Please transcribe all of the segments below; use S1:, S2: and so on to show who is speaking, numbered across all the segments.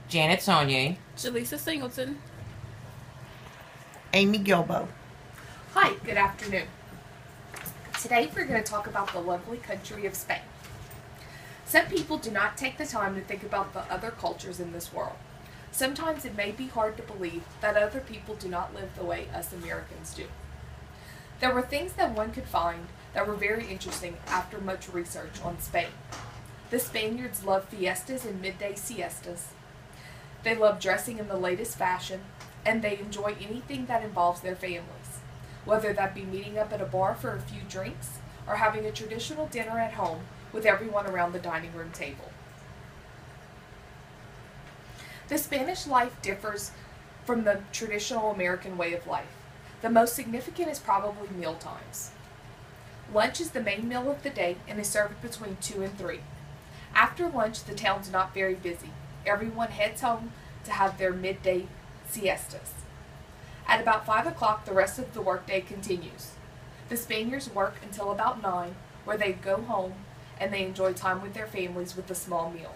S1: Janet Saunier.
S2: Jaleesa Singleton.
S3: Amy Gilbo.
S4: Hi, good afternoon. Today we're going to talk about the lovely country of Spain. Some people do not take the time to think about the other cultures in this world. Sometimes it may be hard to believe that other people do not live the way us Americans do. There were things that one could find that were very interesting after much research on Spain. The Spaniards love fiestas and midday siestas. They love dressing in the latest fashion, and they enjoy anything that involves their families, whether that be meeting up at a bar for a few drinks or having a traditional dinner at home with everyone around the dining room table. The Spanish life differs from the traditional American way of life. The most significant is probably meal times. Lunch is the main meal of the day and is served between 2 and 3. After lunch, the town's not very busy. Everyone heads home to have their midday siestas. At about 5 o'clock, the rest of the workday continues. The Spaniards work until about 9, where they go home and they enjoy time with their families with a small meal.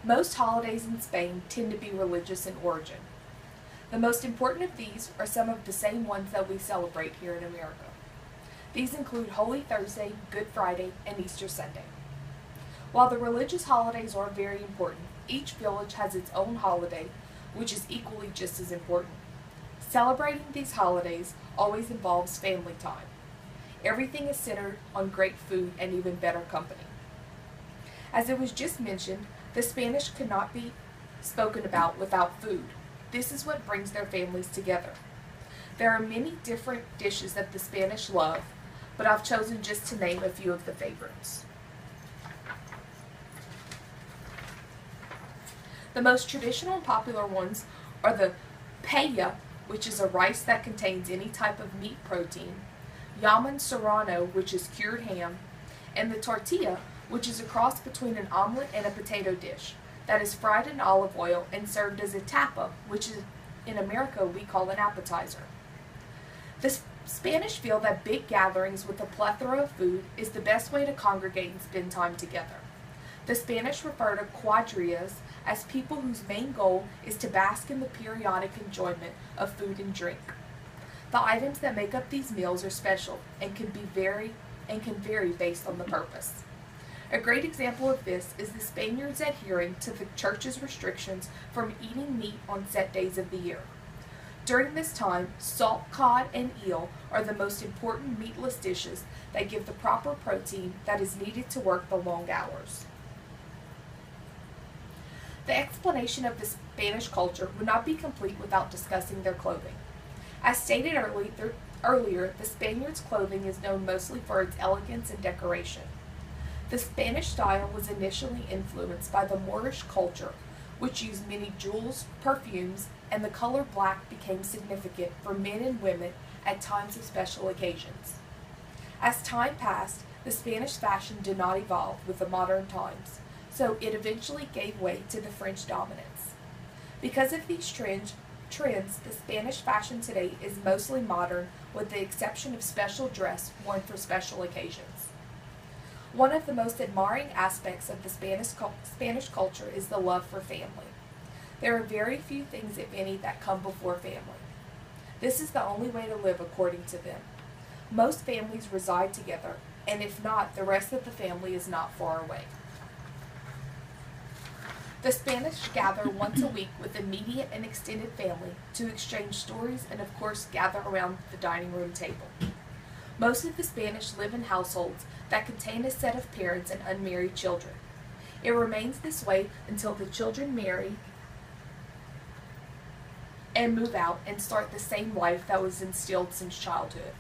S4: Most holidays in Spain tend to be religious in origin. The most important of these are some of the same ones that we celebrate here in America. These include Holy Thursday, Good Friday, and Easter Sunday. While the religious holidays are very important, each village has its own holiday, which is equally just as important. Celebrating these holidays always involves family time. Everything is centered on great food and even better company. As it was just mentioned, the Spanish could not be spoken about without food. This is what brings their families together. There are many different dishes that the Spanish love, but I've chosen just to name a few of the favorites. The most traditional and popular ones are the paella, which is a rice that contains any type of meat protein, jamon serrano, which is cured ham, and the tortilla, which is a cross between an omelet and a potato dish that is fried in olive oil and served as a tapa, which is, in America we call an appetizer. The Spanish feel that big gatherings with a plethora of food is the best way to congregate and spend time together. The Spanish refer to cuadrillas as people whose main goal is to bask in the periodic enjoyment of food and drink. The items that make up these meals are special and can vary based on the purpose. A great example of this is the Spaniards adhering to the church's restrictions from eating meat on set days of the year. During this time, salt cod and eel are the most important meatless dishes that give the proper protein that is needed to work the long hours. The explanation of the Spanish culture would not be complete without discussing their clothing. As stated earlier, the Spaniards' clothing is known mostly for its elegance and decoration. The Spanish style was initially influenced by the Moorish culture, which used many jewels, perfumes, and the color black became significant for men and women at times of special occasions. As time passed, the Spanish fashion did not evolve with the modern times, so it eventually gave way to the French dominance. Because of these trends, the Spanish fashion today is mostly modern with the exception of special dress worn for special occasions. One of the most admiring aspects of the Spanish culture is the love for family. There are very few things, if any, that come before family. This is the only way to live according to them. Most families reside together, and if not, the rest of the family is not far away. The Spanish gather once a week with immediate and extended family to exchange stories and, of course, gather around the dining room table. Most of the Spanish live in households that contain a set of parents and unmarried children. It remains this way until the children marry and move out and start the same life that was instilled since childhood.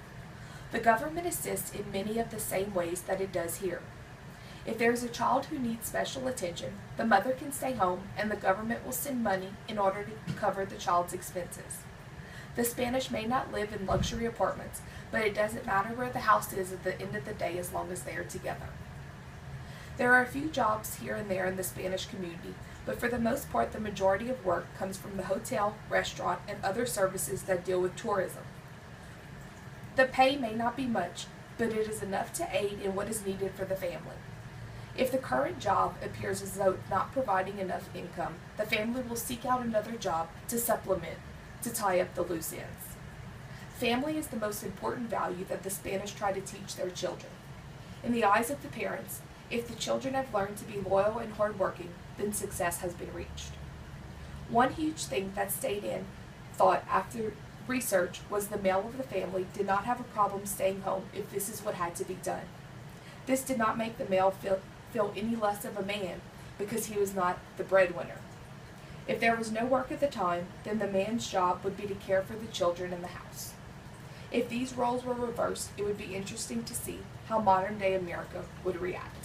S4: The government assists in many of the same ways that it does here. If there is a child who needs special attention, the mother can stay home and the government will send money in order to cover the child's expenses. The Spanish may not live in luxury apartments, but it doesn't matter where the house is at the end of the day as long as they are together. There are a few jobs here and there in the Spanish community, but for the most part the majority of work comes from the hotel, restaurant, and other services that deal with tourism. The pay may not be much, but it is enough to aid in what is needed for the family. If the current job appears as though it's not providing enough income, the family will seek out another job to supplement, to tie up the loose ends. Family is the most important value that the Spanish try to teach their children. In the eyes of the parents, if the children have learned to be loyal and hardworking, then success has been reached. One huge thing that stayed in thought after research was the male of the family did not have a problem staying home if this is what had to be done. This did not make the male feel any less of a man because he was not the breadwinner. If there was no work at the time, then the man's job would be to care for the children in the house. If these roles were reversed, it would be interesting to see how modern-day America would react.